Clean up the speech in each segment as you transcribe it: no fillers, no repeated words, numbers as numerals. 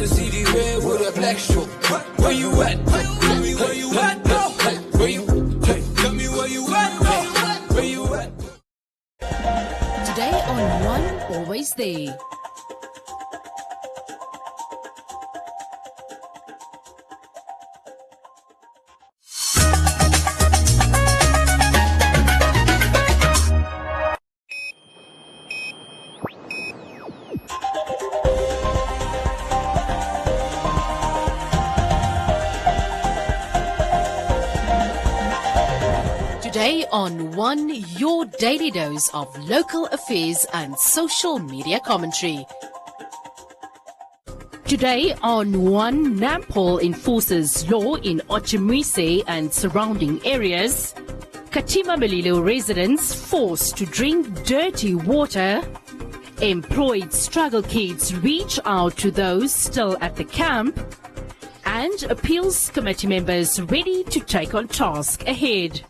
the city red with a black stroke. Where you at? Tell me where you at, bro. Where you? Tell me where you at, bro. Where you at? Today on One Always There. Today on One, your daily dose of local affairs and social media commentary. Today on One, Nampol enforces law in Ochimwese and surrounding areas. Katima Malilo residents forced to drink dirty water. Employed struggle kids reach out to those still at the camp. And appeals committee members ready to take on task ahead.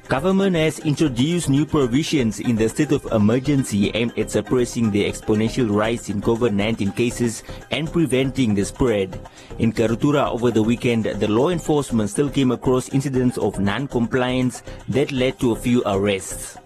Government has introduced new provisions in the state of emergency aimed at suppressing the exponential rise in COVID-19 cases and preventing the spread. In Karutura over the weekend, the law enforcement still came across incidents of non-compliance that led to a few arrests.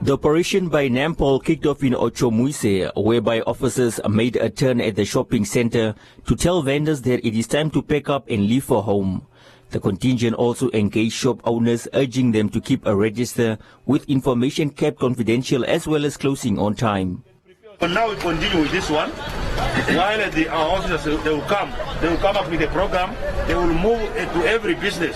The operation by Nampol kicked off in Ochimwese, whereby officers made a turn at the shopping center to tell vendors that it is time to pack up and leave for home. The contingent also engaged shop owners, urging them to keep a register with information kept confidential as well as closing on time. But now we continue with this one. While our officers, they will come up with a program, they will move to every business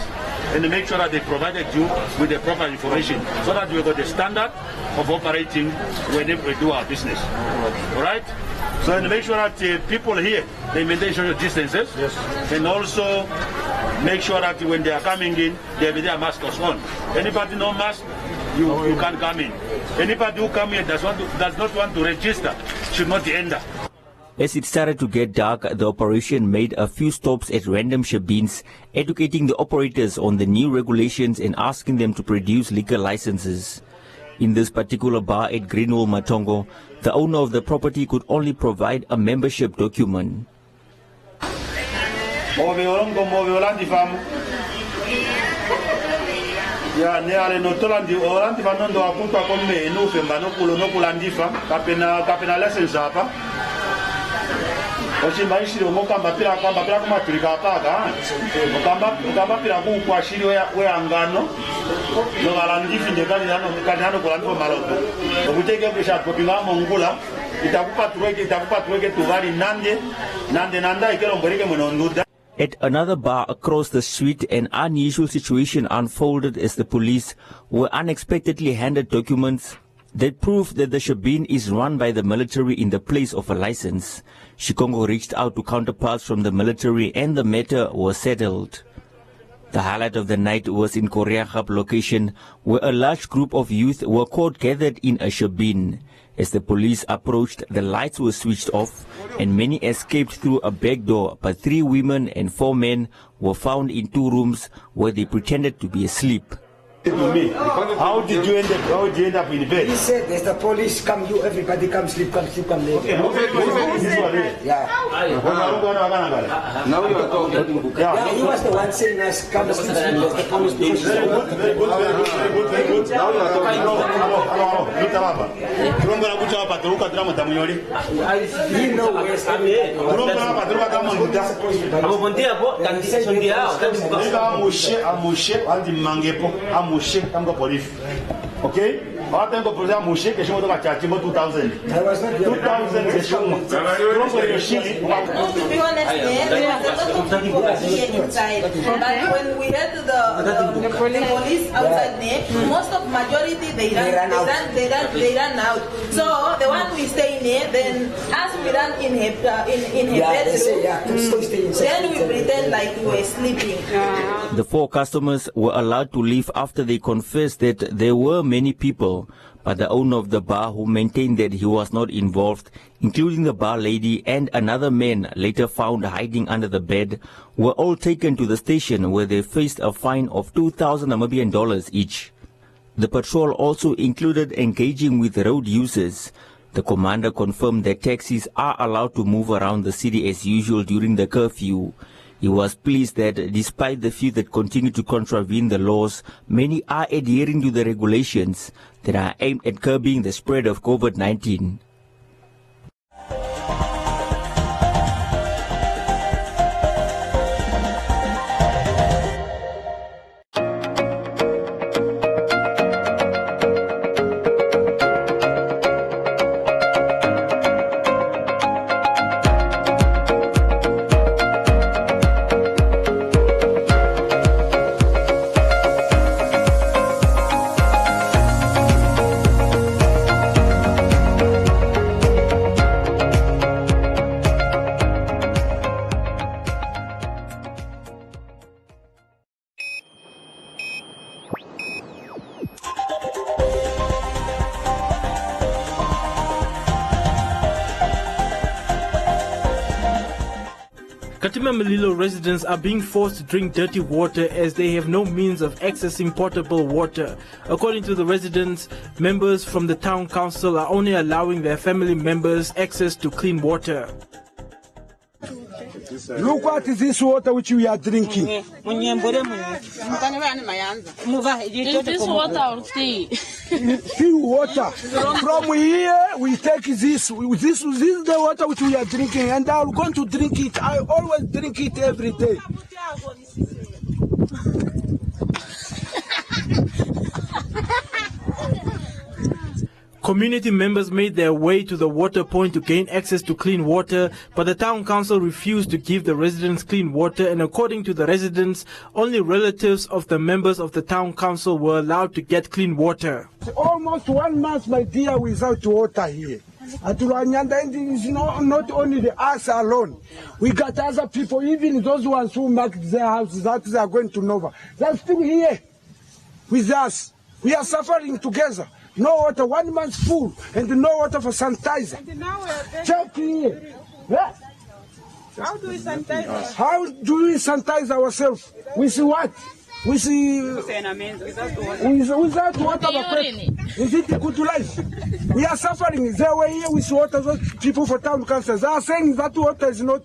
and make sure that they provided you with the proper information so that we got the standard of operating when we do our business. All right? So and make sure that people here, they maintain social distances, yes, and also make sure that when they are coming in, they have their masks on. Anybody no mask, you can't come in. Anybody who come here does not want to register should not enter. As it started to get dark, the operation made a few stops at random shebeens, educating the operators on the new regulations and asking them to produce liquor licenses. In this particular bar at Greenwell Matongo, the owner of the property could only provide a membership document. At another bar across the street, an unusual situation unfolded as the police were unexpectedly handed documents that proved that the shebeen is run by the military in the place of a license. Shikongo reached out to counterparts from the military and the matter was settled. The highlight of the night was in Koreagap location, where a large group of youth were caught gathered in a shebeen. As the police approached, the lights were switched off and many escaped through a back door, but 3 women and 4 men were found in 2 rooms where they pretended to be asleep. To me, how did you end up in bed? He said, "There's the police come, you everybody come sleep, come sleep, come there." Okay, this one here. Yeah. Now you are talking. Yeah, he was the one saying us come sleep, there's the police. Very good. Now you are talking. You know where's okay? I was not 2000. To be honest, there was a lot of people here inside. But when we head to the police outside there, most of majority they run out. So the one we stay in here, then as we run in her bedroom, then we pretend like we were sleeping. The 4 customers were allowed to leave after they confessed that there were many people, but the owner of the bar, who maintained that he was not involved, including the bar lady and another man later found hiding under the bed, were all taken to the station where they faced a fine of 2,000 Namibian dollars each. The patrol also included engaging with road users. The commander confirmed that taxis are allowed to move around the city as usual during the curfew. He was pleased that despite the few that continue to contravene the laws, many are adhering to the regulations that are aimed at curbing the spread of COVID-19. Katima Mulilo residents are being forced to drink dirty water as they have no means of accessing potable water. According to the residents, members from the town council are only allowing their family members access to clean water. Look what is this water which we are drinking. Is this water or tea? Pure water. From here we take this. This is the water which we are drinking, and I'm going to drink it. I always drink it every day. Community members made their way to the water point to gain access to clean water, but the town council refused to give the residents clean water, and according to the residents, only relatives of the members of the town council were allowed to get clean water. Almost 1 month, my dear, without water here. At Rwanda, it's not only the us alone. We got other people, even those ones who marked their houses, that they are going to Nova. They're still here with us. We are suffering together. No water, 1 month full, and no water for sanitizer. Check here. Yeah. How do we sanitize? How do we sanitize ourselves? With what? With without water. Is it a good life? We are suffering. They were here with water. Those people for town council, they are saying that water is not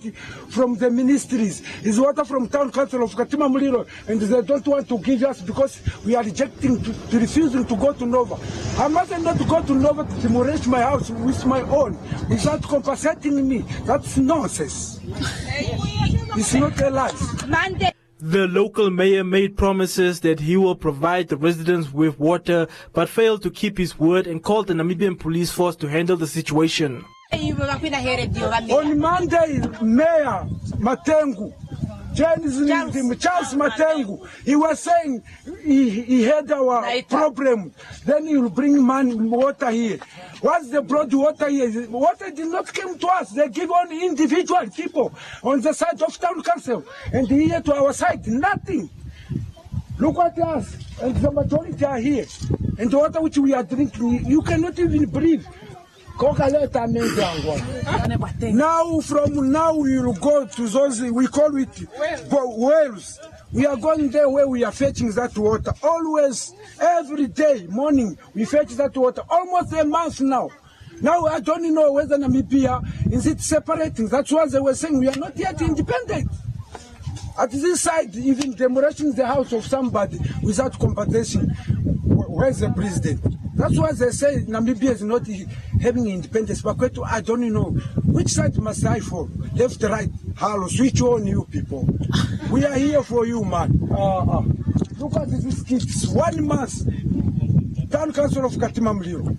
from the ministries. It's water from town council of Katima Mulilo, and they don't want to give us because we are rejecting, refusing to go to Nova. I must not go to Nova to demolish my house with my own without compensating me. That's nonsense. It's not a lie. The local mayor made promises that he will provide the residents with water, but failed to keep his word and called the Namibian police force to handle the situation. On Monday, Mayor Matengu, Charles Matengu, he was saying he had our problem. Then he will bring water here. Once they brought water here, water did not come to us. They give only individual people on the side of town council. And here to our side, nothing. Look at us. And the majority are here. And the water which we are drinking, you cannot even breathe. Now, from now, we will go to those, we call it wells. We are going there where we are fetching that water. Always, every day, morning, we fetch that water. Almost a month now. Now, I don't know whether Namibia is it separating. That's why they were saying we are not yet independent. At this side, even demolishing the house of somebody without compensation. Where's the president? That's why they say Namibia is not having independence. But I don't know. Which side must I fall? Left, right? Hello, switch on you people. We are here for you, man. Look at these kids. 1 month. Town Council of Katima Mulilo.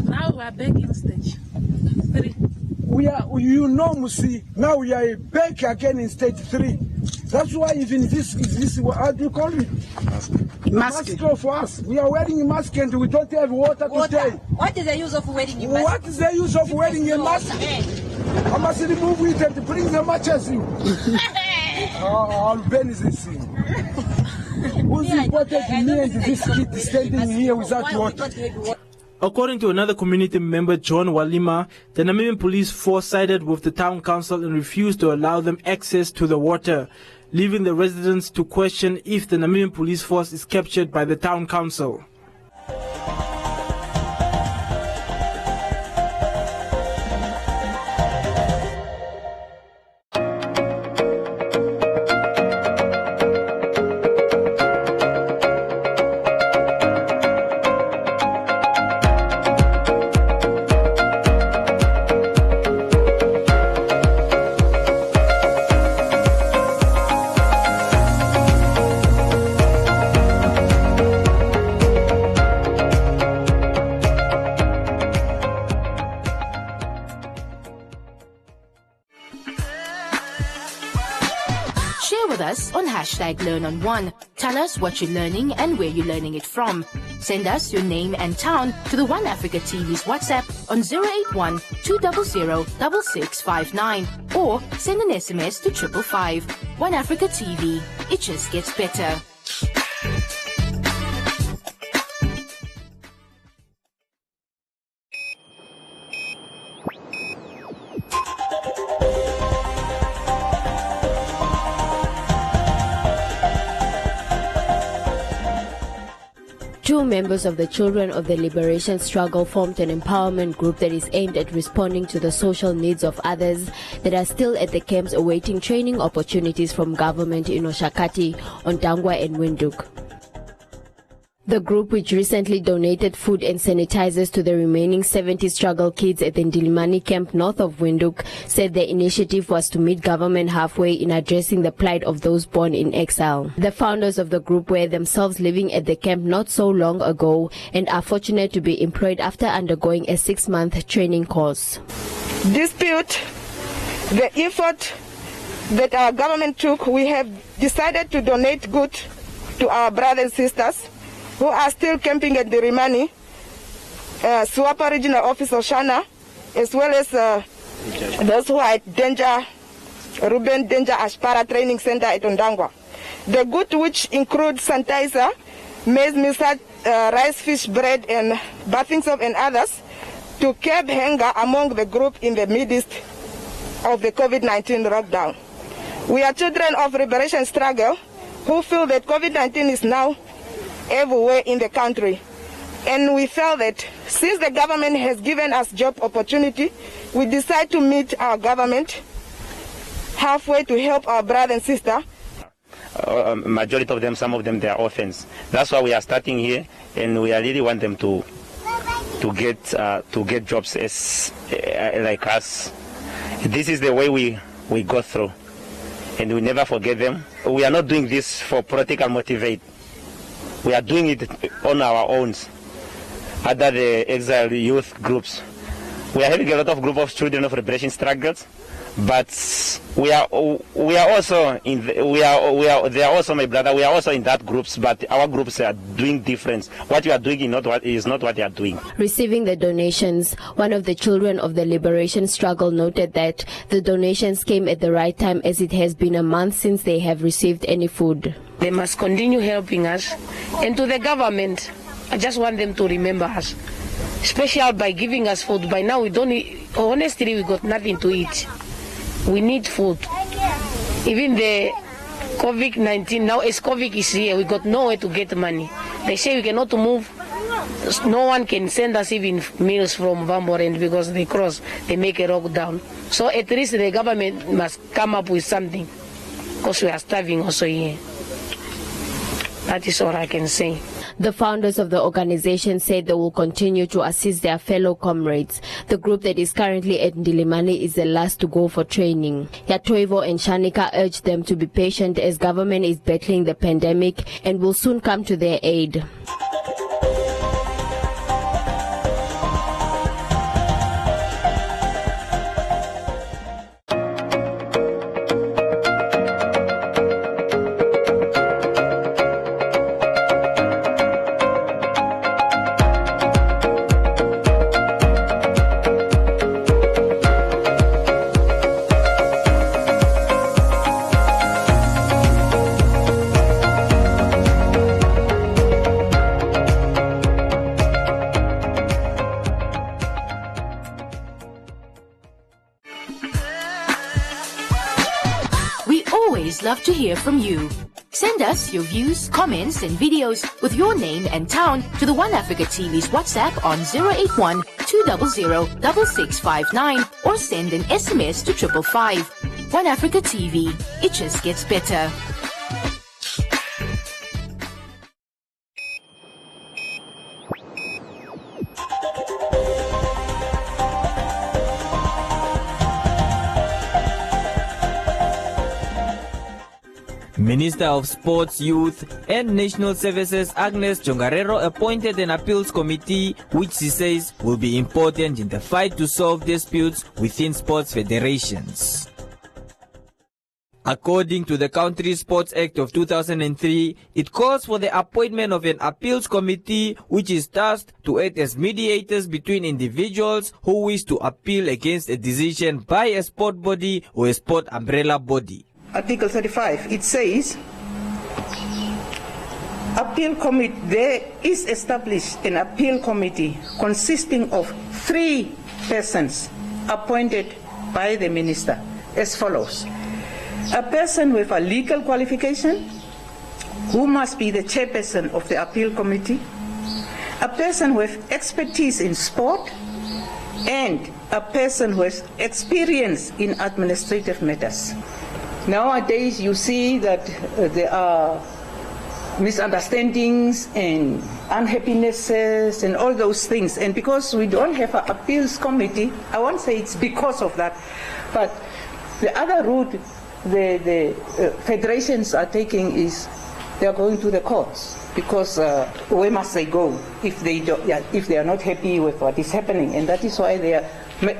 Now we are back in stage 3. We are, Musi, now we are back again in stage 3. That's why even this, how do you call it? Mask for us. We are wearing a mask and we don't have water today. What is the use of wearing a mask? What is the use of wearing a mask? I must remove it and bring the matches in. I'll burn this thing. Who's important me and this kid standing here without water? According to another community member, John Walima, the Namibian police force sided with the town council and refused to allow them access to the water, leaving the residents to question if the Namibian police force is captured by the town council. Share with us on #LearnOnOne. Tell us what you're learning and where you're learning it from. Send us your name and town to the One Africa TV's WhatsApp on 081 200 6659 or send an SMS to 555. One Africa TV. It just gets better. Two members of the Children of the Liberation Struggle formed an empowerment group that is aimed at responding to the social needs of others that are still at the camps awaiting training opportunities from government in Oshakati, Ontangwa and Windhoek. The group, which recently donated food and sanitizers to the remaining 70 struggle kids at the Ndilimani camp north of Windhoek, said their initiative was to meet government halfway in addressing the plight of those born in exile. The founders of the group were themselves living at the camp not so long ago and are fortunate to be employed after undergoing a 6-month training course. Dispute the effort that our government took, we have decided to donate goods to our brothers and sisters who are still camping at the Rimani, Suapa Regional Office of Shana, as well as those who are at Ruben Danger Ashpara Training Center at Ondangwa. The goods, which include sanitizer, maize misat, rice, fish, bread, and bathing soap and others, to curb hunger among the group in the midst of the COVID-19 lockdown. We are children of liberation struggle who feel that COVID-19 is now everywhere in the country, and we felt that since the government has given us job opportunity, we decide to meet our government halfway to help our brother and sister. Majority of them, some of them, they are orphans. That's why we are starting here, and we really want them to get jobs as like us. This is the way we go through, and we never forget them. We are not doing this for political motivate. We are doing it on our own, under the exile youth groups. We are having a lot of group of children of liberation struggles, but we are also in they are also my brother. We are also in that groups, but our groups are doing different. What you are doing is not what they are doing. Receiving the donations, one of the Children of the Liberation Struggle noted that the donations came at the right time, as it has been a month since they have received any food. They must continue helping us. And to the government, I just want them to remember us, especially by giving us food. By now, honestly, we got nothing to eat. We need food. Even the COVID-19, now as COVID is here, we got nowhere to get money. They say we cannot move. No one can send us even meals from Vamborend because they cross, they make a lockdown. So at least the government must come up with something, because we are starving also here. That is all I can say. The founders of the organization said they will continue to assist their fellow comrades. The group that is currently at Ndilimani is the last to go for training. Yatoivo and Shanika urged them to be patient as government is battling the pandemic and will soon come to their aid. love to hear from you. Send us your views, comments and videos with your name and town to the One Africa TV's WhatsApp on 081 200 6659 or send an SMS to 555. One Africa TV, it just gets better. Minister of Sports, Youth and National Services Agnes Jongarero appointed an appeals committee which she says will be important in the fight to solve disputes within sports federations. According to the Country Sports Act of 2003, it calls for the appointment of an appeals committee which is tasked to act as mediators between individuals who wish to appeal against a decision by a sport body or a sport umbrella body. Article 35, it says, there is established an appeal committee consisting of 3 persons appointed by the minister as follows. A person with a legal qualification, who must be the chairperson of the appeal committee, a person with expertise in sport, and a person who has experience in administrative matters. Nowadays, you see that there are misunderstandings and unhappinesses and all those things. And because we don't have an appeals committee, I won't say it's because of that, but the other route the federations are taking is they are going to the courts, because where must they go if they are not happy with what is happening? And that is why they are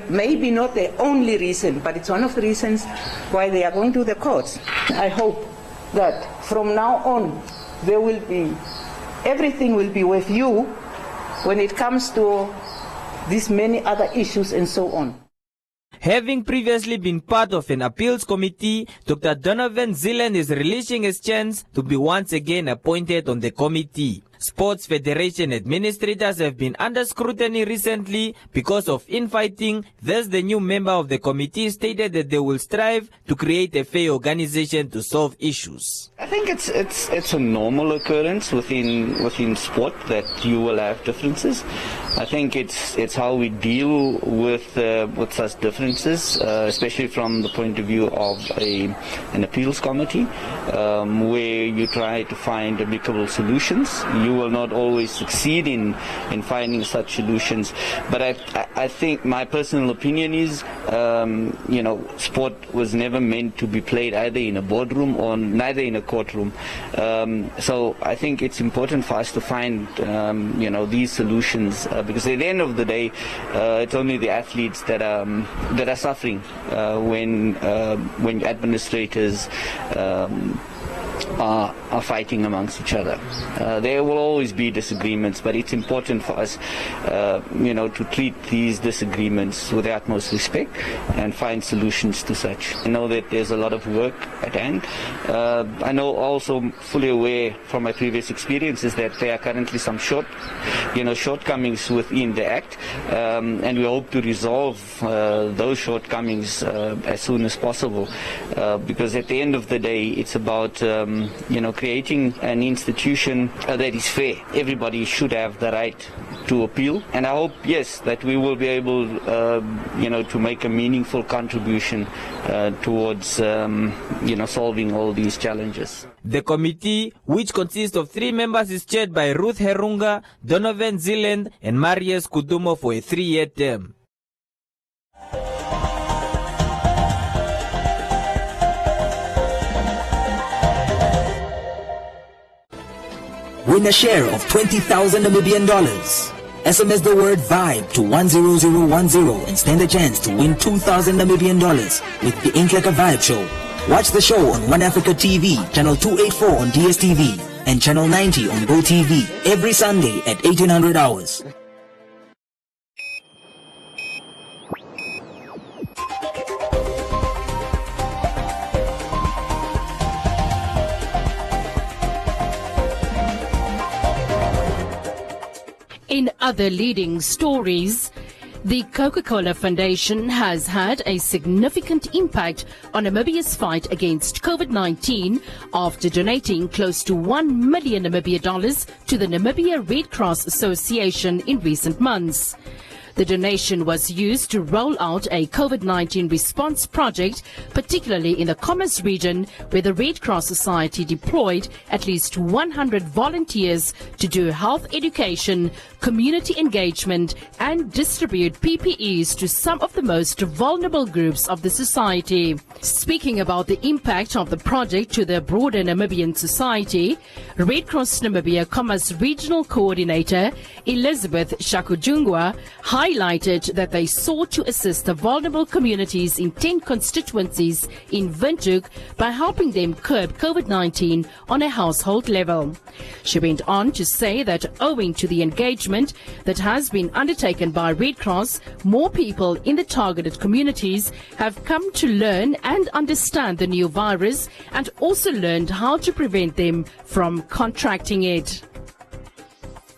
maybe not the only reason, but it's one of the reasons why they are going to the courts. I hope that from now on everything will be with you when it comes to these many other issues and so on. Having previously been part of an appeals committee, Dr. Donovan Zealand is relishing his chance to be once again appointed on the committee. Sports Federation administrators have been under scrutiny recently because of infighting. Thus, the new member of the committee stated that they will strive to create a fair organization to solve issues. I think it's a normal occurrence within sport that you will have differences. I think it's how we deal with such differences, especially from the point of view of an appeals committee, where you try to find amicable solutions. You will not always succeed in finding such solutions, but I think my personal opinion is, sport was never meant to be played either in a boardroom or neither in a courtroom. So I think it's important for us to find, these solutions, because at the end of the day, it's only the athletes that are suffering when administrators are fighting amongst each other. There will always be disagreements, but it's important for us, to treat these disagreements with the utmost respect and find solutions to such. I know that there's a lot of work at hand. I know also fully aware from my previous experiences that there are currently some shortcomings within the Act, and we hope to resolve those shortcomings as soon as possible, because at the end of the day, it's about creating an institution that is fair. Everybody should have the right to appeal, and I hope, yes, that we will be able, to make a meaningful contribution towards, solving all these challenges. The committee, which consists of 3 members, is chaired by Ruth Herunga, Donovan Zealand, and Marius Kudumo for a 3-year term. Win a share of $20,000 Namibian dollars. SMS the word VIBE to 10010 and stand a chance to win $2,000 Namibian dollars with the Ink Like a Vibe show. Watch the show on One Africa TV, channel 284 on DSTV, and channel 90 on GoTV every Sunday at 1800 hours. In other leading stories, The Coca-Cola Foundation has had a significant impact on Namibia's fight against COVID-19 after donating close to $1 million Namibia dollars to the Namibia Red Cross Association in recent months. The donation was used to roll out a COVID-19 response project, particularly in the Commerce region, where the Red Cross Society deployed at least 100 volunteers to do health education, community engagement, and distribute PPEs to some of the most vulnerable groups of the society. Speaking about the impact of the project to the broader Namibian society, Red Cross Namibia Commerce Regional Coordinator Elizabeth Shakujungwa highlighted that they sought to assist the vulnerable communities in 10 constituencies in Windhoek by helping them curb COVID-19 on a household level. She went on to say that owing to the engagement that has been undertaken by Red Cross, more people in the targeted communities have come to learn and understand the new virus and also learned how to prevent them from contracting it.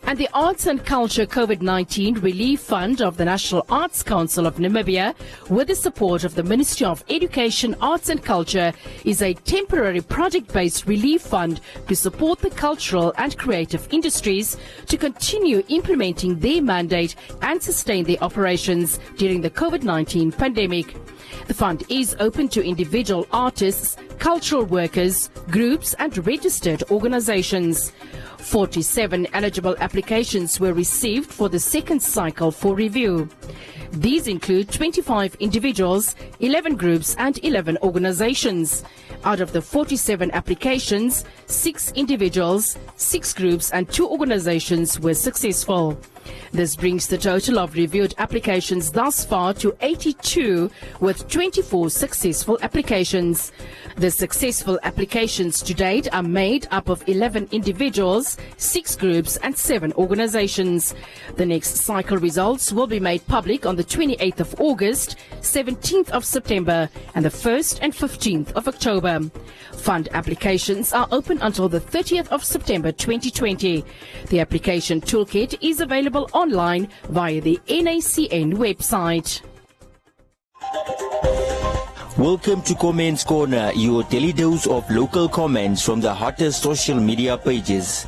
And the Arts and Culture COVID-19 Relief Fund of the National Arts Council of Namibia, with the support of the Ministry of Education, Arts and Culture, is a temporary project-based relief fund to support the cultural and creative industries to continue implementing their mandate and sustain their operations during the COVID-19 pandemic. The fund is open to individual artists, cultural workers, groups and registered organizations. 47 eligible applications were received for the second cycle for review. These include 25 individuals, 11 groups and 11 organizations. Out of the 47 applications, 6 individuals, 6 groups and 2 organizations were successful. This brings the total of reviewed applications thus far to 82, with 24 successful applications. The successful applications to date are made up of 11 individuals, 6 groups and 7 organizations. The next cycle results will be made public on the 28th of August, 17th of September and the 1st and 15th of October. Fund applications are open until the 30th of September 2020. The application toolkit is available online via the NACN website. Welcome to Comments Corner, your daily dose of local comments from the hottest social media pages.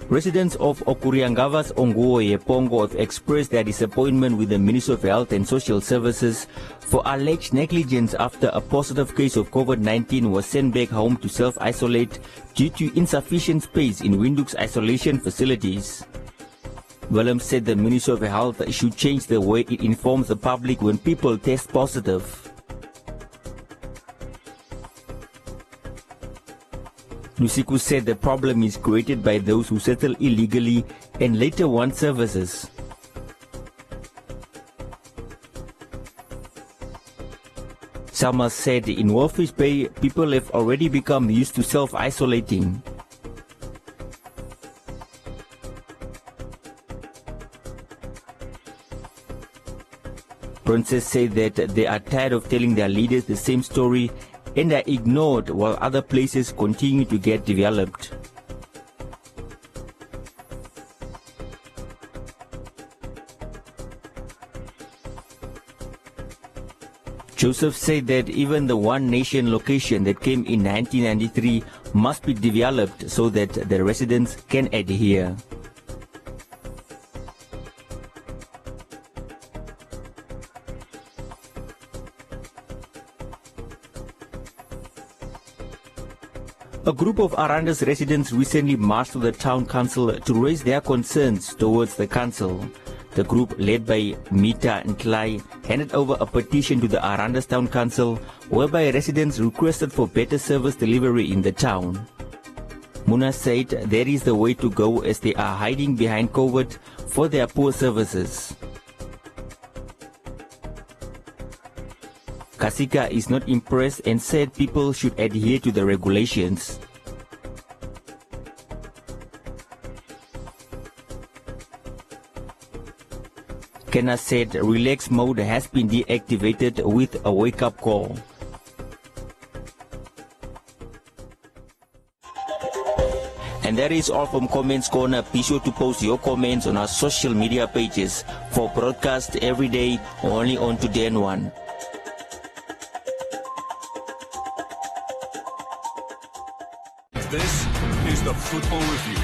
Residents of Okuriangava's Ongoye Pongo have expressed their disappointment with the Ministry of Health and Social Services for alleged negligence after a positive case of COVID-19 was sent back home to self-isolate due to insufficient space in Windhoek's isolation facilities. Willem said the Ministry of Health should change the way it informs the public when people test positive. Nusiku said the problem is created by those who settle illegally and later want services. Salma said in Wolfish Bay, people have already become used to self-isolating. Princess said that they are tired of telling their leaders the same story and are ignored while other places continue to get developed. Joseph said that even the One Nation location that came in 1993 must be developed so that the residents can adhere. A group of Aranda's residents recently marched to the town council to raise their concerns towards the council. The group, led by Mita Ntlai, handed over a petition to the Aranda's town council whereby residents requested for better service delivery in the town. Muna said that is the way to go as they are hiding behind COVID for their poor services. Kasika is not impressed and said people should adhere to the regulations. Kenna said relax mode has been deactivated with a wake-up call. And that is all from Comments Corner. Be sure to post your comments on our social media pages for broadcast every day only on Today and One. This is the Football Review.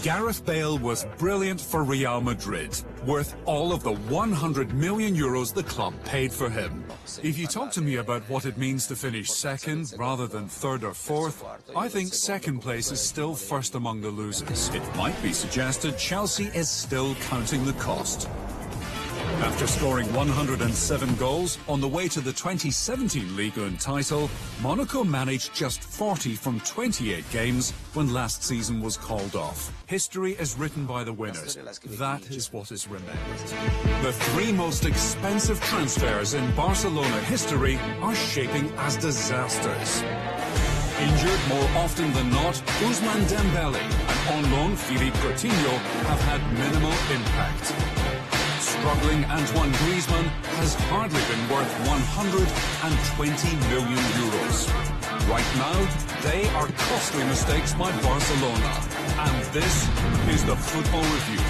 Gareth Bale was brilliant for Real Madrid, worth all of the 100 million euros the club paid for him. If you talk to me about what it means to finish second rather than third or fourth, I think second place is still first among the losers. It might be suggested Chelsea is still counting the cost. After scoring 107 goals on the way to the 2017 Ligue 1 title, Monaco managed just 40 from 28 games when last season was called off. History is written by the winners. That is what is remembered. The three most expensive transfers in Barcelona history are shaping as disasters. Injured more often than not, Ousmane Dembele and on loan Philippe Coutinho have had minimal impact. Struggling Antoine Griezmann has hardly been worth 120 million euros. Right now, they are costly mistakes by Barcelona. And this is the Football Review.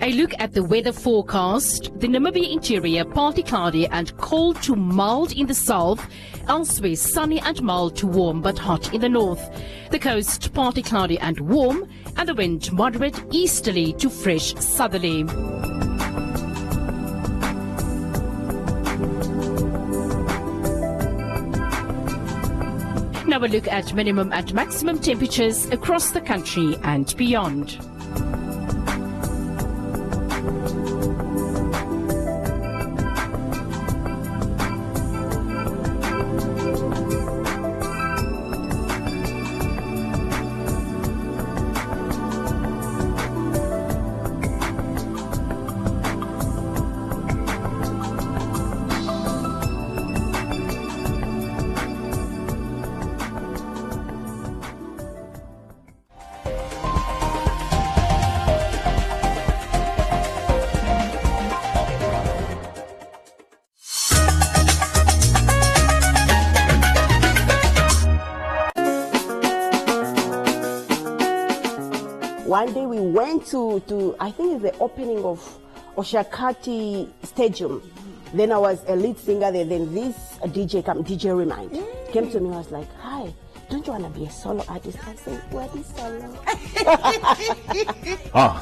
A look at the weather forecast. The Namibia interior partly cloudy and cold to mild in the south. Elsewhere sunny and mild to warm but hot in the north. The coast partly cloudy and warm, and the wind moderate easterly to fresh southerly. Now a look at minimum and maximum temperatures across the country and beyond. One day we went to I think it's the opening of Oshakati Stadium. Then I was a lead singer there. Then this DJ Remind came to me. I was like, "Hi, don't you want to be a solo artist?" I said, "What is solo?"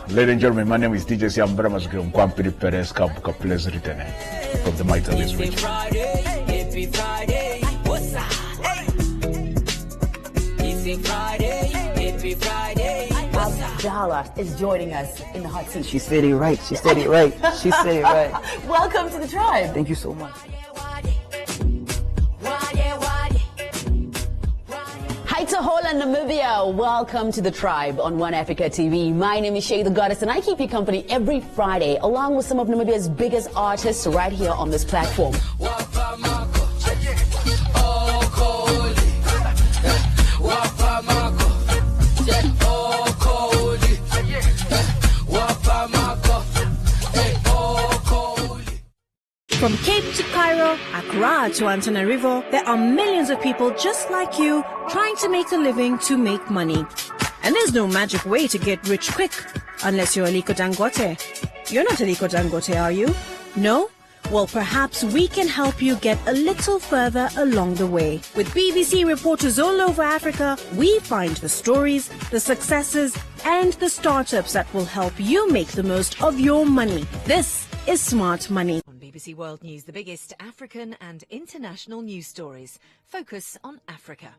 Ladies and gentlemen, my name is DJ Siambra Masgum Kwampiri Perez Kabuka Pleasure Return from the Might of this region. Happy Friday, what's up? It's Friday, happy Friday. Abdallah is joining us in the hot seat. She said it right. She said it right. She said it right. Welcome to the tribe. Thank you so much. Hi to Holland, Namibia. Welcome to the tribe on One Africa TV. My name is Shay the Goddess, and I keep you company every Friday along with some of Namibia's biggest artists right here on this platform. From Cape to Cairo, Accra to Antananarivo, there are millions of people just like you trying to make a living to make money. And there's no magic way to get rich quick, unless you're Aliko Dangote. You're not Aliko Dangote, are you? No? Well, perhaps we can help you get a little further along the way. With BBC reporters all over Africa, we find the stories, the successes, and the startups that will help you make the most of your money. This is Smart Money. On BBC World News, the biggest African and international news stories focus on Africa.